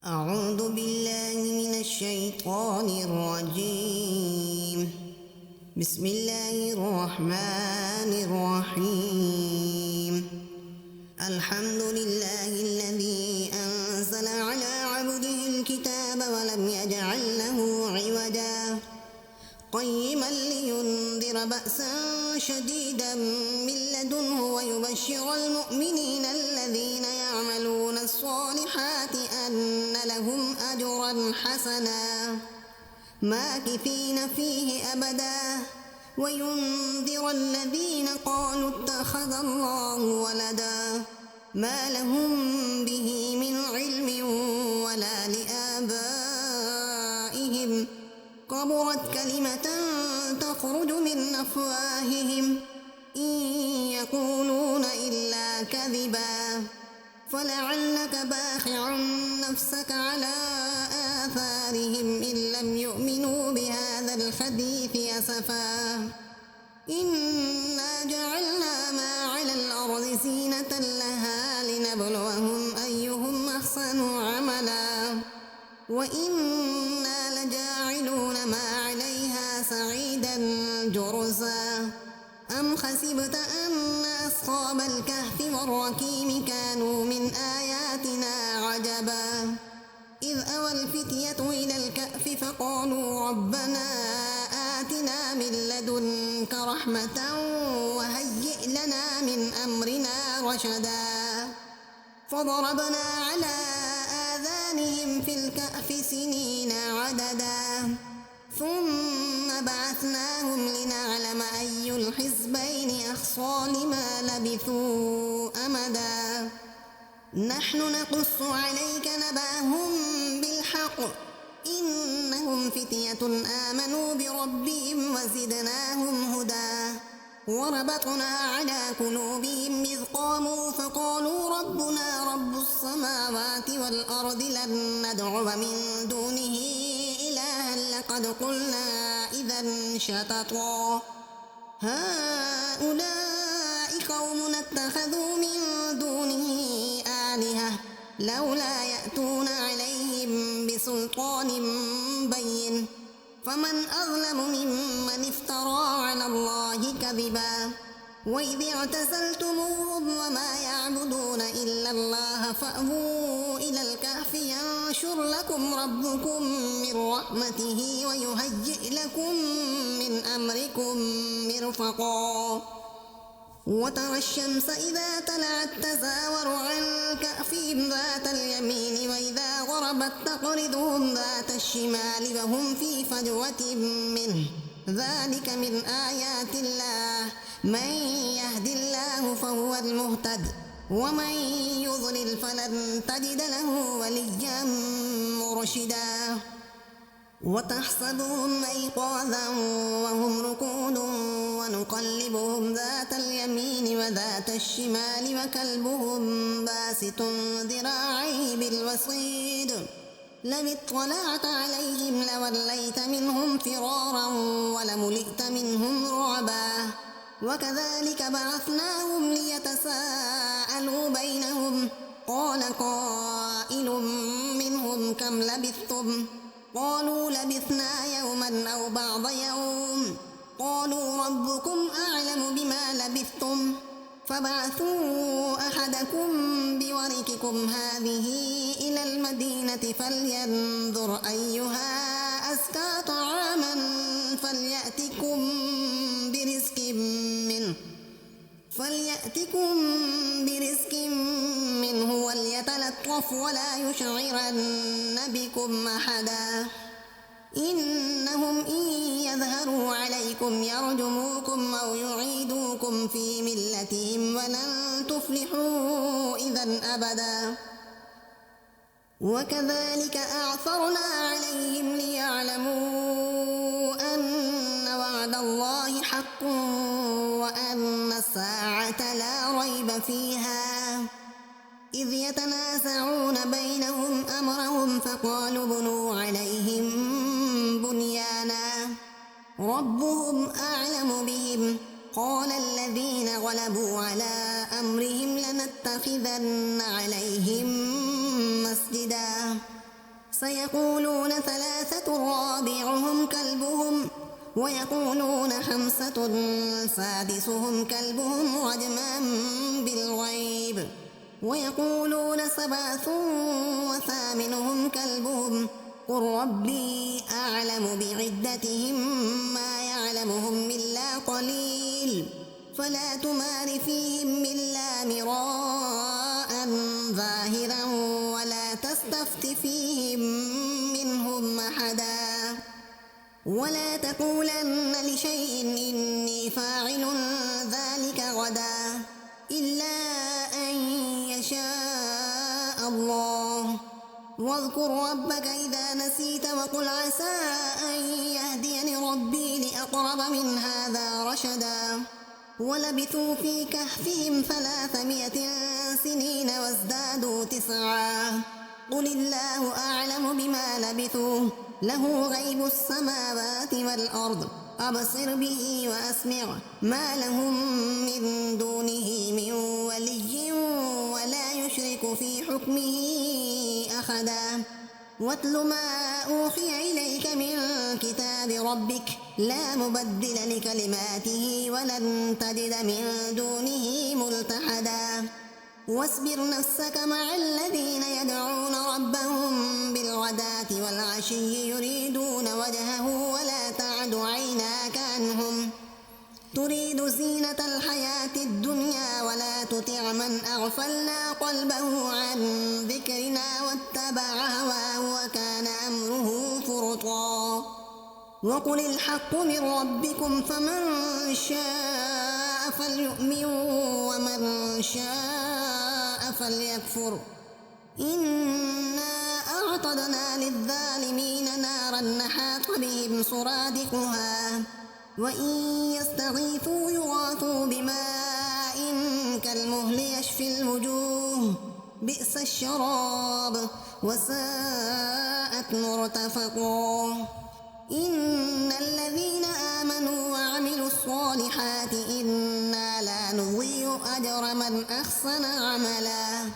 أعوذ بالله من الشيطان الرجيم. بسم الله الرحمن الرحيم. الحمد لله الذي أنزل على عبده الكتاب ولم يجعل له عوجا قيما لينذر بأسا شديدا من لدنه ويبشر المؤمنين الذين يعملون الصالحات أن لهم أجرا حسنا ماكثين فيه أبدا وينذر الذين قالوا اتخذ الله ولدا ما لهم به من علم ولا لآبائهم كبرت كلمة تخرج من أفواههم إن يقولون إلا كذبا فلعلك باخع نفسك على آثارهم إن لم يؤمنوا بهذا الحديث أسفا إنا جعلنا ما على الأرض زينة لها لنبلوهم أيهم أحسن عملا وإنا لجاعلون ما عليها سعيدا جرزا أم حسبت أن أصحاب الكهف والرقيم كانوا من آياتنا عجبا إذ أوى الفتية إلى الكهف فقالوا ربنا آتنا من لدنك رحمة وهيئ لنا من أمرنا رشدا فضربنا على آذانهم في الكهف سنين عددا ثم بعثناهم لنعلم أي الحزبين أحصى لما لبثوا أمدا نحن نقص عليك نبأهم بالحق إنهم فتية آمنوا بربهم وزدناهم هدى وربطنا على قلوبهم إذ قاموا فقالوا ربنا رب السماوات والأرض لن ندعو من دونه إلها لقد قلنا إذا شططا هؤلاء قوم اتخذوا من دونه آلهة لولا يأتون عليهم بسلطان بين فمن أظلم ممن افترى على الله كذبا وإذ اعتزلتموهم وما يعبدون إلا الله فأووا إلى الكهف ينشر لكم ربكم من رحمته ويهيئ لكم من أمركم مرفقا وترى الشمس إذا طلعت تزاور عن كهفهم ذات اليمين وإذا غربت تقرضهم ذات الشمال وهم في فجوة منه ذلك من آيات الله من يهد الله فهو المهتد ومن يضلل فلن تجد له وليا مرشدا وتحسبهم أيقاظا وهم ركود ونقلبهم ذات اليمين وذات الشمال وكلبهم باسط ذراعيه بالوصيد لو اطلعت عليهم لوليت منهم فرارا ولملئت منهم رعبا وكذلك بعثناهم ليتساءلوا بينهم قال قائل منهم كم لبثتم قالوا لبثنا يوما أو بعض يوم قالوا ربكم أعلم بما لبثتم فبعثوا أحدكم بورقكم هذه إلى المدينة فلينظر أيها أزكى طعاما فليأتكم برزق منه وليتلطف ولا يشعرن بكم أحدا إنهم إن يظهروا عليكم يرجموكم أو يعيدوكم في ملتهم ولن تفلحوا إذا أبدا وكذلك أعثرنا عليهم ليعلموا أن وعد الله حق وأن الساعة لا ريب فيها إذ يتنازعون بينهم أمرهم فقالوا بنوا عليهم بنيانا ربهم أعلم بهم قال الذين غلبوا على أمرهم لنتخذن عليهم مسجدا سيقولون ثلاثة رابعهم كلبهم ويقولون خمسة سادسهم كلبهم رجما بالغيب ويقولون سبعة وثامنهم كلبهم قل ربي أعلم بعدتهم ما يعلمهم إلا قليل فلا تمار فيهم إلا مراء ظاهرا ولا تستفت فيهم منهم أحدا ولا تقولن لشيء إني فاعل ذلك غدا إلا أن يشاء الله واذكر ربك إذا نسيت وقل عسى أن يهديني ربي لأقرب من هذا رشدا ولبثوا في كهفهم 300 سنين وازدادوا 9 قل الله أعلم بما لبثوا له غيب السماوات والأرض أبصر به وأسمع ما لهم من دونه من ولي ولا يشرك في حكمه أحدا واتل ما أوحي إليك من كتاب ربك لا مبدل لكلماته ولن تجد من دونه ملتحدا واصبر نفسك مع الذين يدعون ربهم بالغداة والعشي يريدون وجهه ولا تعد عيناك عنهم تريد زينة الحياة الدنيا ولا تطع من أغفلنا قلبه عن ذكرنا واتبع هواه وكان أمره فرطا وقل الحق من ربكم فمن شاء فليؤمن ومن شاء فليكفر إنا أعتدنا للظالمين نارا نحاط بهم سرادقها وإن يستغيثوا يغاثوا بماء كالمهل يشفي الوجوه بئس الشراب وساءت مرتفقا إن الذين آمنوا وعملوا الصالحات إنا لا نضيع أجر من أحسن عملا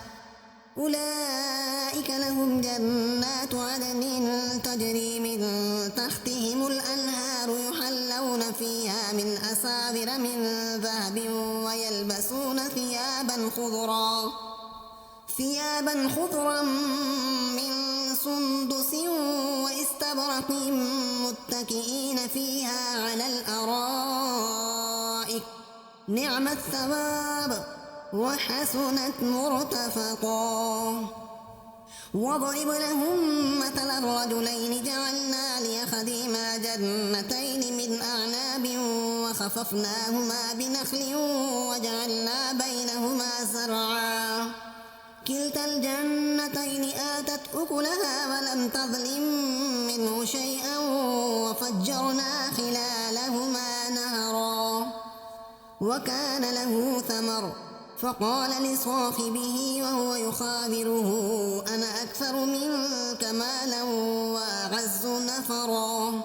أولئك لهم جنات عدن تجري من تحتهم الأنهار يحلون فيها من أساور من ذهب ويلبسون ثيابا خضرا من سندس واستبرق متكئين فيها على الأرائك نعم الثواب وحسنت مرتفقا واضرب لهم مثل الرجلين جعلنا لأحدهما جنتين من أعناب وخففناهما بنخل وجعلنا بينهما زرعا كلتا الجنتين آتت أكلها ولم تظلم منه شيئا وفجرنا خلالهما نهرا وكان له ثمر فقال لصاحبه وهو يخابره أنا أكثر منك مالا وأعز نفرا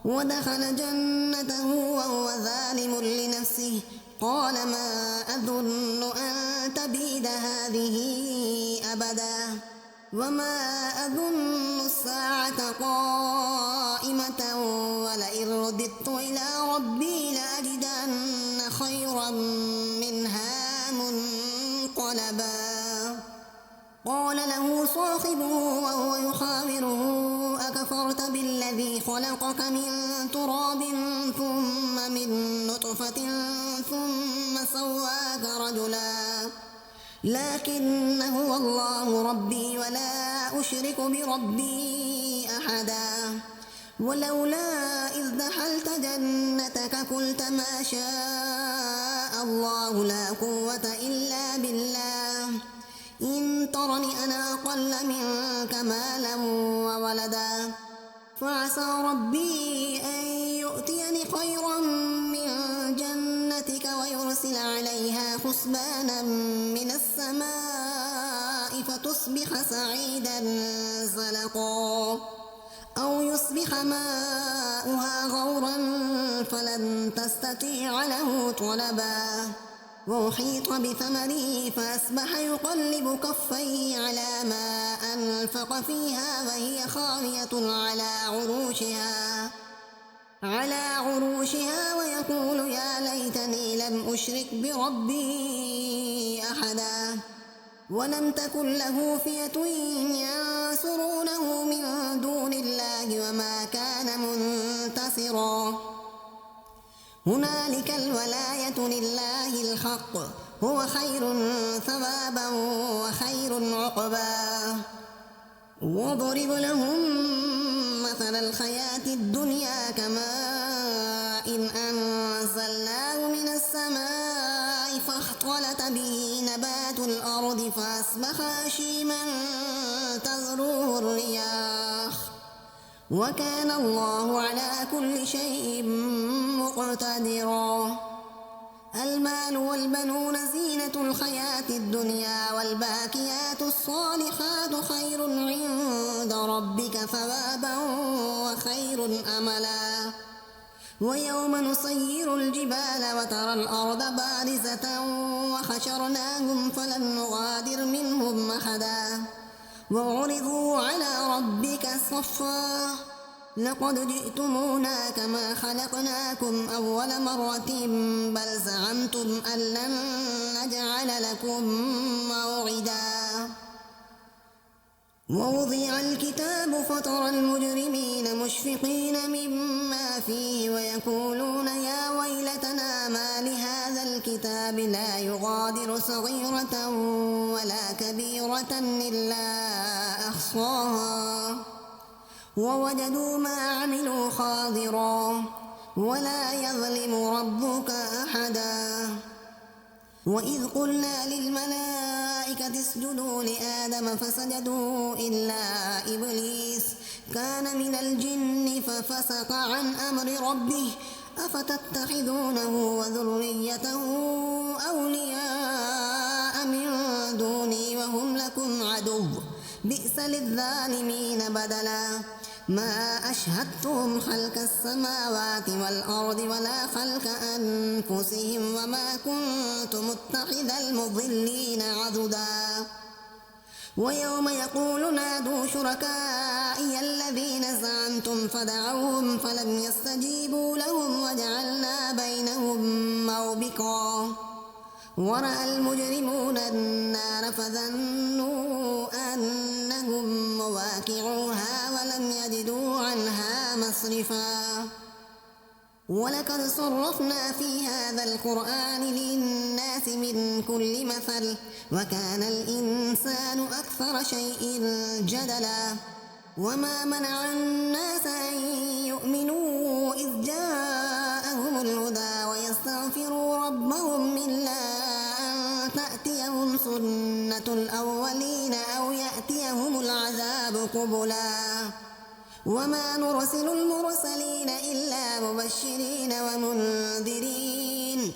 ودخل جنته وهو ظالم لنفسه قال ما أظن أن تبيد هذه أبدا وما أظن الساعة قائمة ولئن رددت إلى ربي لأجدن خيرا منها منقلبا قال له صاحبه وهو يخابره أكفرت بالذي خلقك من تراب ثم من نطفة ثم سواك رجلا لكن هو الله ربي ولا أشرك بربي أحدا ولولا إذ دخلت جنتك قلت ما شاء الله لا قوة إلا بالله إن ترني أنا أقل منك مالا وولدا فعسى ربي أن يؤتيني خيرا من جنتك ويرسل عليها حسبانا من السماء فتصبح سعيدا زلقا أو يصبح ماؤها غورا فلن تستطيع له طلبا وأحيط بثمره فأصبح يقلب كفيه على ما أنفق فيها وهي خاوية على عروشها ويقول يا ليتني لم أشرك بربي أحدا ولم تكن له فئة ينصرونه من دون الله وما كان منتصرا هنالك الولاية لله الحق هو خير ثوابا وخير عقبا واضرب لهم مثل الحياة الدنيا كماء إن أنزلناه من السماء فاختلط به نبات الأرض فأصبح هشيما تذروه الرياح وكان الله على كل شيء مقتدرا المال والبنون زينة الحياة الدنيا والباقيات الصالحات خير عند ربك ثوابا وخير أملا ويوم نسير الجبال وترى الأرض بارزة وحشرناهم فلم نغادر منهم أحدا وعرضوا على ربك صفا لقد جئتمونا كما خلقناكم أول مرة بل زعمتم أن لن نجعل لكم موعدا ووضع الكتاب فترى المجرمين مشفقين مما فيه ويقولون يا ويلتنا ما لهذا الكتاب لا يغادر صغيرة ولا كبيرة إلا أحصاها ووجدوا ما عملوا حاضرا ولا يظلم ربك أحدا وإذ قلنا للملائكة اسجدوا لآدم فسجدوا إلا إبليس كان من الجن ففسق عن أمر ربه أفتتخذونه وذريته أولياء من دوني وهم لكم عدو بئس للظالمين بدلا ما أشهدتهم خلق السماوات والأرض ولا خلق أنفسهم وما كنت متخذ المضلين عضدا ويوم يقول نادوا شركائي الذين زعمتم فدعوهم فلم يستجيبوا لهم وجعلنا بينهم موبقا ورأى المجرمون النار فظنوا أنهم مواقعوها ولم يجدوا عنها مصرفا ولقد صرفنا في هذا القرآن للناس من كل مثل وكان الإنسان أكثر شيء جدلا وما منع الناس أن يؤمنوا إذ جاءهم الهدى ويستغفروا ربهم إلا أن تأتيهم سنة الأولين أو يأتيهم العذاب قبلا وما نرسل المرسلين إلا مبشرين ومنذرين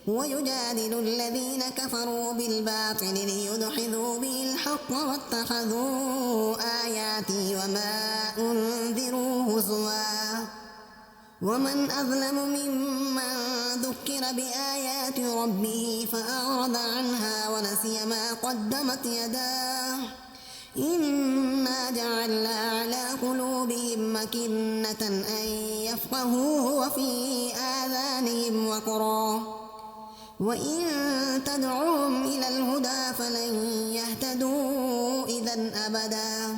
ويجادل الذين كفروا بالباطل ليدحضوا به الحق واتخذوا آياتي وما أنذروا هزوا ومن أظلم ممن ذكر بآيات ربه فأعرض عنها ونسي ما قدمت يداه إنا جعلنا على قلوبهم مكنة أن يفقهوه وفي آذانهم وقرا وإن تدعوهم إلى الهدى فلن يهتدوا إذا أبدا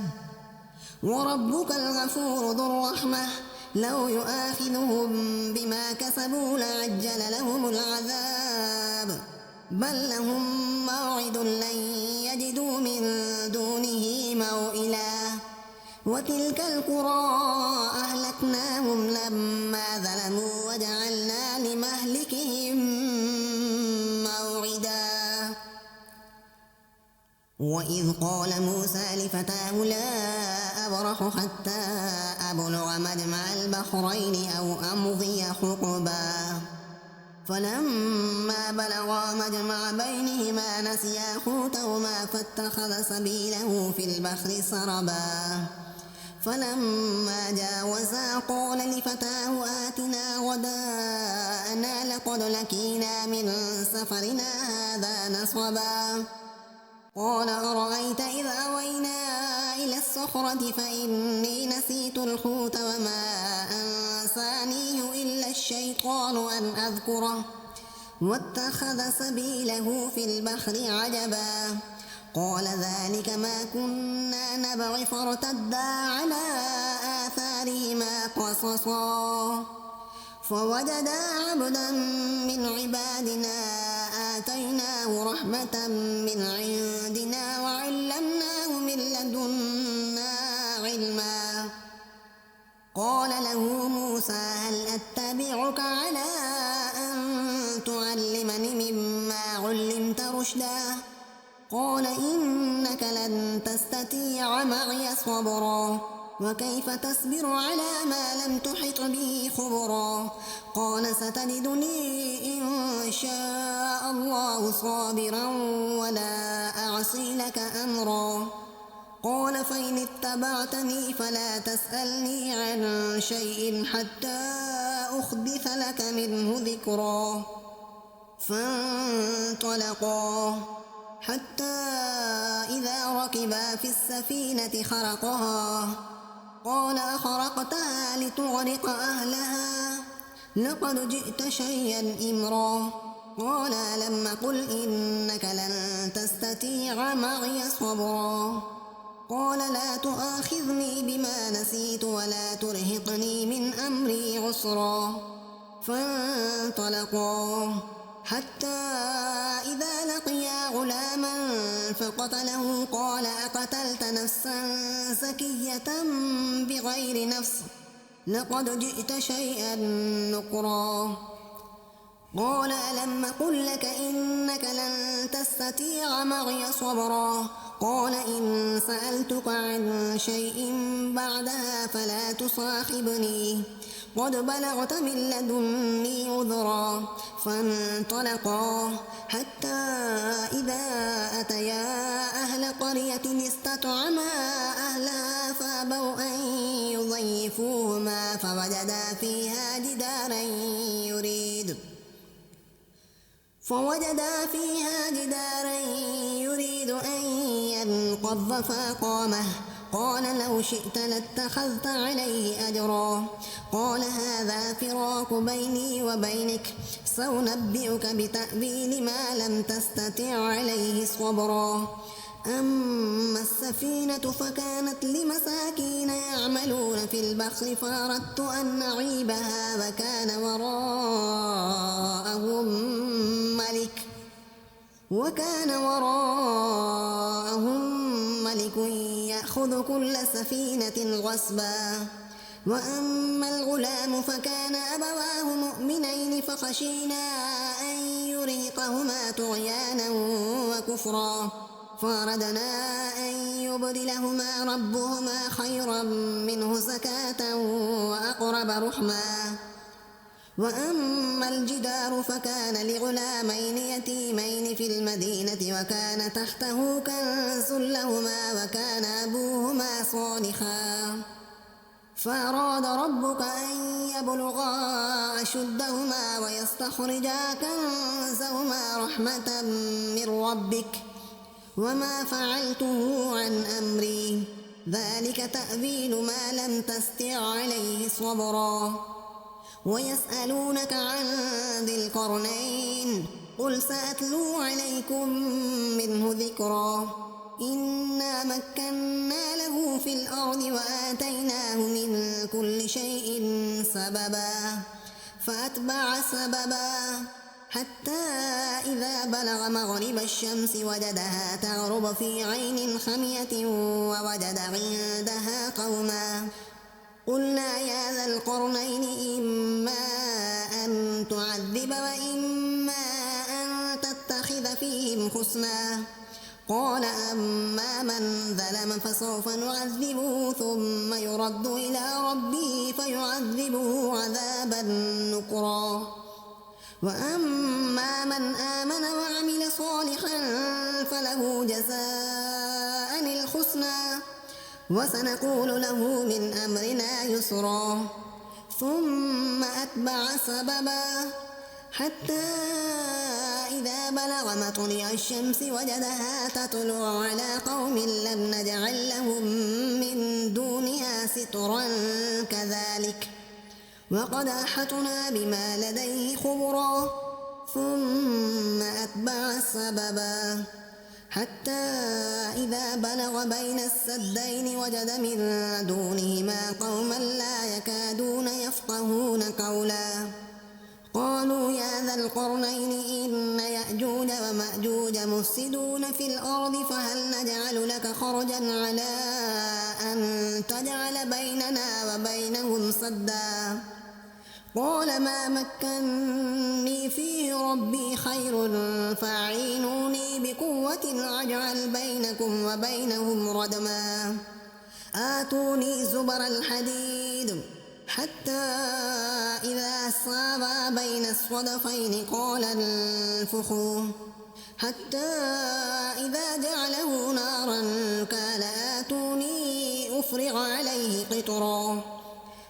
وربك الغفور ذو الرحمة لو يؤاخذهم بما كسبوا لعجل لهم العذاب بل لهم موعد لن يجدوا من دونه موئلا وتلك القرى أهلكناهم لما ظلموا وجعلنا لمهلكهم موعدا وإذ قال موسى لفتاه لا أبرح حتى أبلغ مجمع البحرين أو أمضي حقبا فلما بلغا مجمع بينهما نسيا حوتهما فاتخذ سبيله في البحر سربا فلما جاوزا قال لفتاه آتنا غداءنا أخلانا لقد لقينا من سفرنا هذا نصبا قال أرأيت إذ أوينا إلى الصخرة فإني نسيت الحوت وما أنسانيه إلا الشيطان أن أذكره واتخذ سبيله في البحر عجبا قال ذلك ما كنا نبغي فارتدا على آثارهما قصصا فوجدا عبدا من عبادنا آتيناه رحمة من عندنا وعلمناه من لدنا علما قال له موسى هل أتبعك على أن تعلمني مما علمت رشدا قال إنك لن تستطيع معي صبرا وكيف تصبر على ما لم تحط به خبرا قال ستجدني إن شاء الله صابرا ولا أعصي لك أمرا قال فإن اتبعتني فلا تسألني عن شيء حتى أحدث لك منه ذكرا فانطلقا حتى إذا ركبا في السفينة خرقها قال أخرقتها لتغرق أهلها لقد جئت شيئا إمرا قال لم قل إنك لن تستطيع معي صبرا قال لا تؤاخذني بما نسيت ولا ترهقني من أمري عسرا فانطلقا حتى إذا لقيا غلاما فقتله قال أقتلت نفسا زكية بغير نفس لقد جئت شيئا نكرا قال ألم قل لك إنك لن تستطيع معي صبرا قال إن سألتك عن شيء بعدها فلا تصاحبني قد بلغت من لدني عذرا فانطلقا حتى إذا أتيا أهل قرية استطعما أهلها فأبوا أن يضيفوهما فوجدا فيها جدارا يريد أن ينقض فأقامه قال لو شئت لاتخذت عليه أجرا قال هذا فراق بيني وبينك سأنبئك بتأويل ما لم تستطع عليه صبرا أما السفينة فكانت لمساكين يعملون في البحر فأردت أن أعيبها وكان وراءهم ملك يأخذ كل سفينة غصبا وأما الغلام فكان أبواه مؤمنين فخشينا أن يرهقهما طغيانا وكفرا فأردنا أن يبدلهما ربهما خيرا منه زكاة وأقرب رحما وأما الجدار فكان لغلامين يتيمين في المدينة وكان تحته كنز لهما وكان أبوهما صالحا فأراد ربك أن يبلغا أشدهما ويستخرجا كنزهما رحمة من ربك وما فعلته عن أمري ذلك تأويل ما لم تستطع عليه صبرا ويسألونك عن ذي القرنين قل سأتلو عليكم منه ذكرا إنا مكنا له في الأرض وآتيناه من كل شيء سببا فأتبع سببا حتى إذا بلغ مغرب الشمس وجدها تغرب في عين خمية ووجد عندها قوما قلنا يا ذا القرنين إما أن تعذب وإما أن تتخذ فيهم حسنا قال أما من ظلم فسوف نعذبه ثم يرد إلى ربه فيعذبه عذابا نكرا وأما من آمن وعمل صالحا فله جزاء الحسنى وسنقول له من أمرنا يسرا ثم أتبع سببا حتى إذا بلغ مطلع الشمس وجدها تطلع على قوم لم نجعل لهم من دونها سترا كذلك وقد أحطنا بما لديه خبرا ثم أتبع سببا حتى إذا بلغ بين السدين وجد من دونهما قوما لا يكادون يفقهون قولا قالوا يا ذا القرنين إن يأجوج ومأجوج مفسدون في الأرض فهل نجعل لك خرجا على أن تجعل بيننا وبينهم سدا قال ما مكني فيه ربي خير فاعينوني بقوة أجعل بينكم وبينهم ردما آتوني زبر الحديد حتى إذا ساوى بين الصدفين قال انفخوا حتى إذا جعله نارا قال آتوني أفرغ عليه قطرا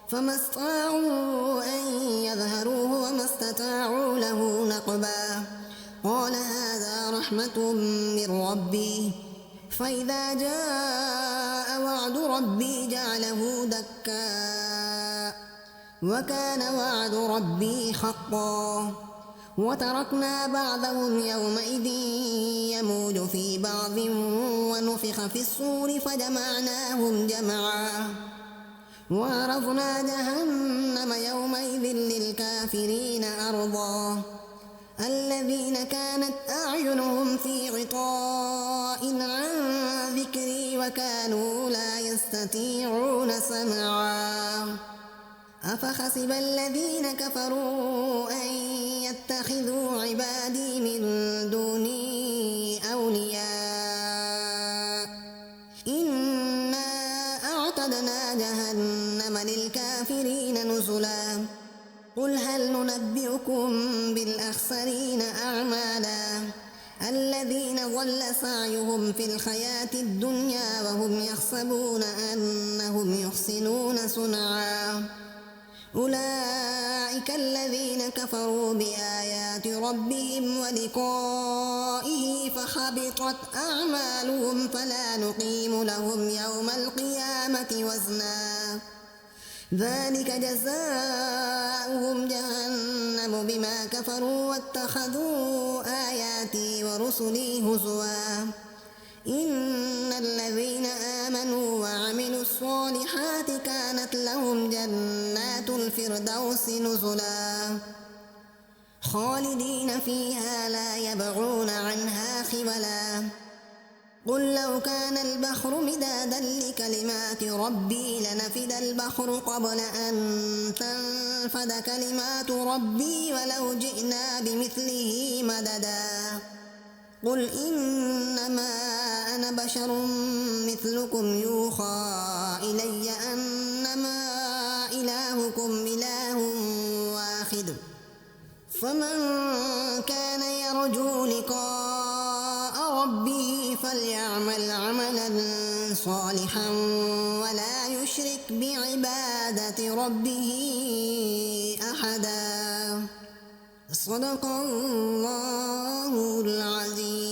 فما استطاعوا أن يظهروه وما استطاعوا له نقبا قال هذا رحمة من ربي فإذا جاء وعد ربي جعله دكا وكان وعد ربي حقا وتركنا بعضهم يومئذ يموج في بعض ونفخ في الصور فجمعناهم جمعا وعرضنا جهنم يومئذ للكافرين عرضا الذين كانت أعينهم في غطاء عن ذكري وكانوا لا يستطيعون سمعا أفحسب الذين كفروا أن يتخذوا عبادي من دوني أولياء إنا أعتدنا جهنم للكافرين نزلا قل هل ننبئكم بالأخسرين أعمالا الذين ضل سعيهم في الحياة الدنيا وهم يحسبون أنهم يحسنون صنعا أولئك الذين كفروا بآيات ربهم ولقائه فحبطت أعمالهم فلا نقيم لهم يوم القيامة وزنا ذلك جزاؤهم جهنم بما كفروا واتخذوا آياتي ورسلي هزوا إن الذين آمنوا وعملوا الصالحات كانت لهم جنات الفردوس نزلا خالدين فيها لا يبغون عنها حولا قل لو كان البحر مدادا لكلمات ربي لنفد البحر قبل أن تنفد كلمات ربي ولو جئنا بمثله مددا قل إنما أنا بشر مثلكم يوحى إلي أنما إلهكم إله واحد فمن كان يرجو لقاء ربه فليعمل عملا صالحا ولا يشرك بعبادة ربه أحدا صدق الله العظيم.